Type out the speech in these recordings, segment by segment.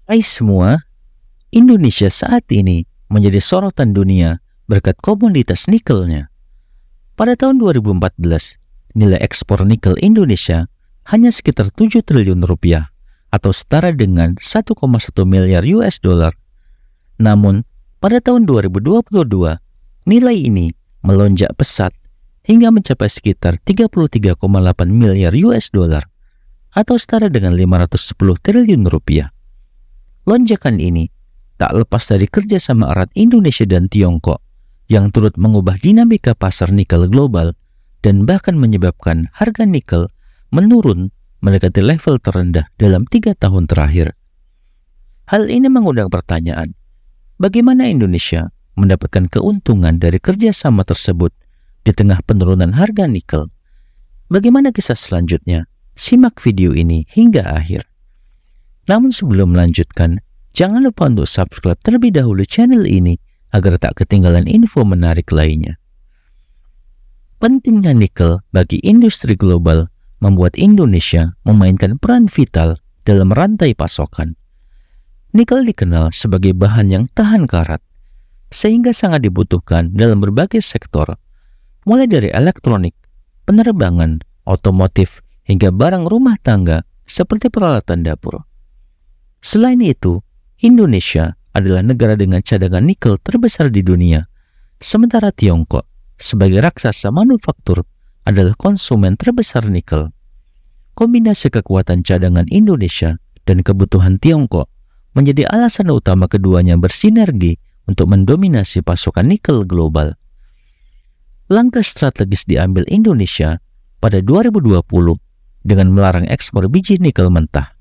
Hai semua, Indonesia saat ini menjadi sorotan dunia berkat komoditas nikelnya. Pada tahun 2014, nilai ekspor nikel Indonesia hanya sekitar 7 triliun rupiah atau setara dengan 1,1 miliar US dollar. Namun, pada tahun 2022, nilai ini melonjak pesat hingga mencapai sekitar 33,8 miliar US dollar atau setara dengan 510 triliun rupiah. Lonjakan ini tak lepas dari kerjasama erat Indonesia dan Tiongkok yang turut mengubah dinamika pasar nikel global dan bahkan menyebabkan harga nikel menurun mendekati level terendah dalam 3 tahun terakhir. Hal ini mengundang pertanyaan, bagaimana Indonesia mendapatkan keuntungan dari kerjasama tersebut di tengah penurunan harga nikel? Bagaimana kisah selanjutnya? Simak video ini hingga akhir. Namun sebelum melanjutkan, jangan lupa untuk subscribe terlebih dahulu channel ini agar tak ketinggalan info menarik lainnya. Pentingnya nikel bagi industri global membuat Indonesia memainkan peran vital dalam rantai pasokan. Nikel dikenal sebagai bahan yang tahan karat, sehingga sangat dibutuhkan dalam berbagai sektor, mulai dari elektronik, penerbangan, otomotif, hingga barang rumah tangga seperti peralatan dapur. Selain itu, Indonesia adalah negara dengan cadangan nikel terbesar di dunia, sementara Tiongkok sebagai raksasa manufaktur adalah konsumen terbesar nikel. Kombinasi kekuatan cadangan Indonesia dan kebutuhan Tiongkok menjadi alasan utama keduanya bersinergi untuk mendominasi pasokan nikel global. Langkah strategis diambil Indonesia pada 2020 dengan melarang ekspor biji nikel mentah.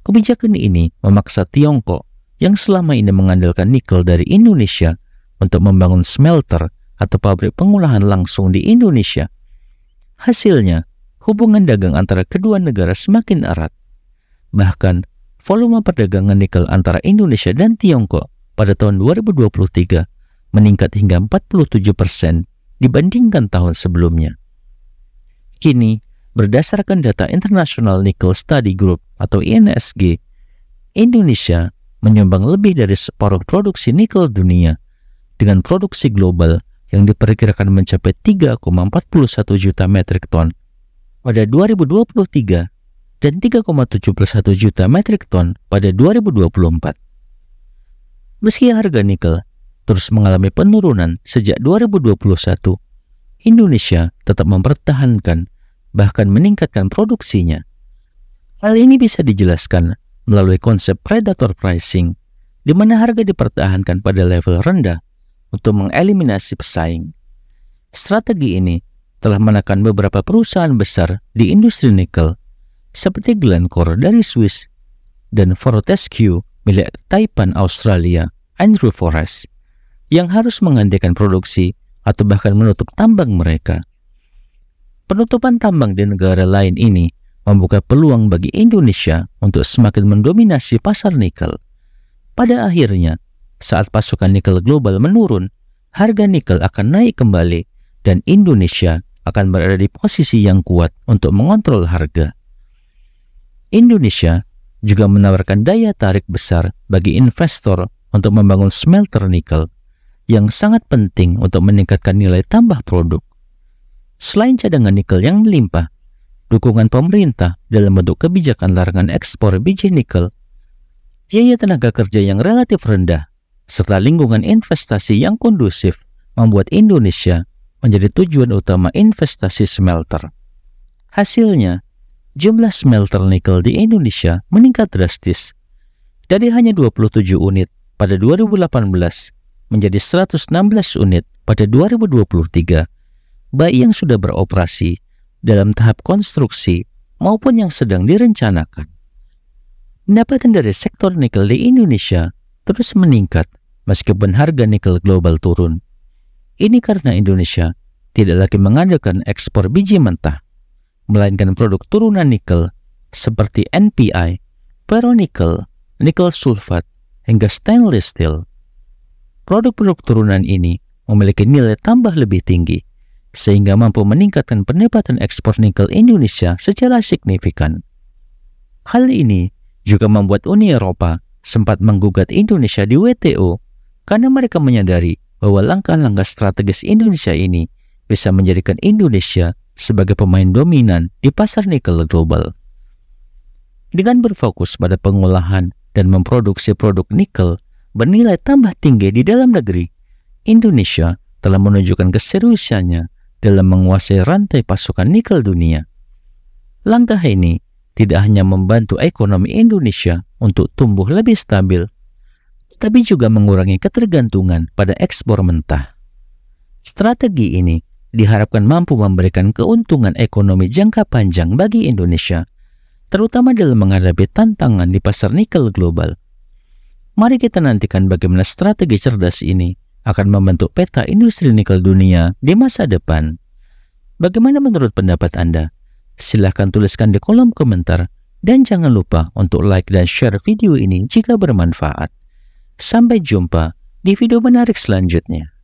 Kebijakan ini memaksa Tiongkok yang selama ini mengandalkan nikel dari Indonesia untuk membangun smelter atau pabrik pengolahan langsung di Indonesia. Hasilnya, hubungan dagang antara kedua negara semakin erat. Bahkan, volume perdagangan nikel antara Indonesia dan Tiongkok pada tahun 2023 meningkat hingga 47% dibandingkan tahun sebelumnya. Kini, berdasarkan data International Nickel Study Group atau INSG, Indonesia menyumbang lebih dari separuh produksi nikel dunia dengan produksi global yang diperkirakan mencapai 3,41 juta metrik ton pada 2023 dan 3,71 juta metrik ton pada 2024. Meski harga nikel terus mengalami penurunan sejak 2021, Indonesia tetap mempertahankan bahkan meningkatkan produksinya. Hal ini bisa dijelaskan melalui konsep predator pricing, di mana harga dipertahankan pada level rendah untuk mengeliminasi pesaing. Strategi ini telah menekan beberapa perusahaan besar di industri nikel, seperti Glencore dari Swiss dan Fortescue milik Taipan Australia, Andrew Forrest, yang harus menghentikan produksi atau bahkan menutup tambang mereka. Penutupan tambang di negara lain ini membuka peluang bagi Indonesia untuk semakin mendominasi pasar nikel. Pada akhirnya, saat pasokan nikel global menurun, harga nikel akan naik kembali dan Indonesia akan berada di posisi yang kuat untuk mengontrol harga. Indonesia juga menawarkan daya tarik besar bagi investor untuk membangun smelter nikel yang sangat penting untuk meningkatkan nilai tambah produk. Selain cadangan nikel yang melimpah, dukungan pemerintah dalam bentuk kebijakan larangan ekspor biji nikel, biaya tenaga kerja yang relatif rendah, serta lingkungan investasi yang kondusif membuat Indonesia menjadi tujuan utama investasi smelter. Hasilnya, jumlah smelter nikel di Indonesia meningkat drastis dari hanya 27 unit pada 2018 menjadi 116 unit pada 2023, baik yang sudah beroperasi dalam tahap konstruksi maupun yang sedang direncanakan. Pendapatan dari sektor nikel di Indonesia terus meningkat meskipun harga nikel global turun. Ini karena Indonesia tidak lagi mengandalkan ekspor biji mentah, melainkan produk turunan nikel seperti NPI, ferronikel, nikel sulfat, hingga stainless steel. Produk-produk turunan ini memiliki nilai tambah lebih tinggi, sehingga mampu meningkatkan pendapatan ekspor nikel Indonesia secara signifikan. Hal ini juga membuat Uni Eropa sempat menggugat Indonesia di WTO karena mereka menyadari bahwa langkah-langkah strategis Indonesia ini bisa menjadikan Indonesia sebagai pemain dominan di pasar nikel global. Dengan berfokus pada pengolahan dan memproduksi produk nikel bernilai tambah tinggi di dalam negeri, Indonesia telah menunjukkan keseriusannya dalam menguasai rantai pasokan nikel dunia. Langkah ini tidak hanya membantu ekonomi Indonesia untuk tumbuh lebih stabil, tapi juga mengurangi ketergantungan pada ekspor mentah. Strategi ini diharapkan mampu memberikan keuntungan ekonomi jangka panjang bagi Indonesia, terutama dalam menghadapi tantangan di pasar nikel global. Mari kita nantikan bagaimana strategi cerdas ini akan membentuk peta industri nikel dunia di masa depan. Bagaimana menurut pendapat Anda? Silahkan tuliskan di kolom komentar dan jangan lupa untuk like dan share video ini jika bermanfaat. Sampai jumpa di video menarik selanjutnya.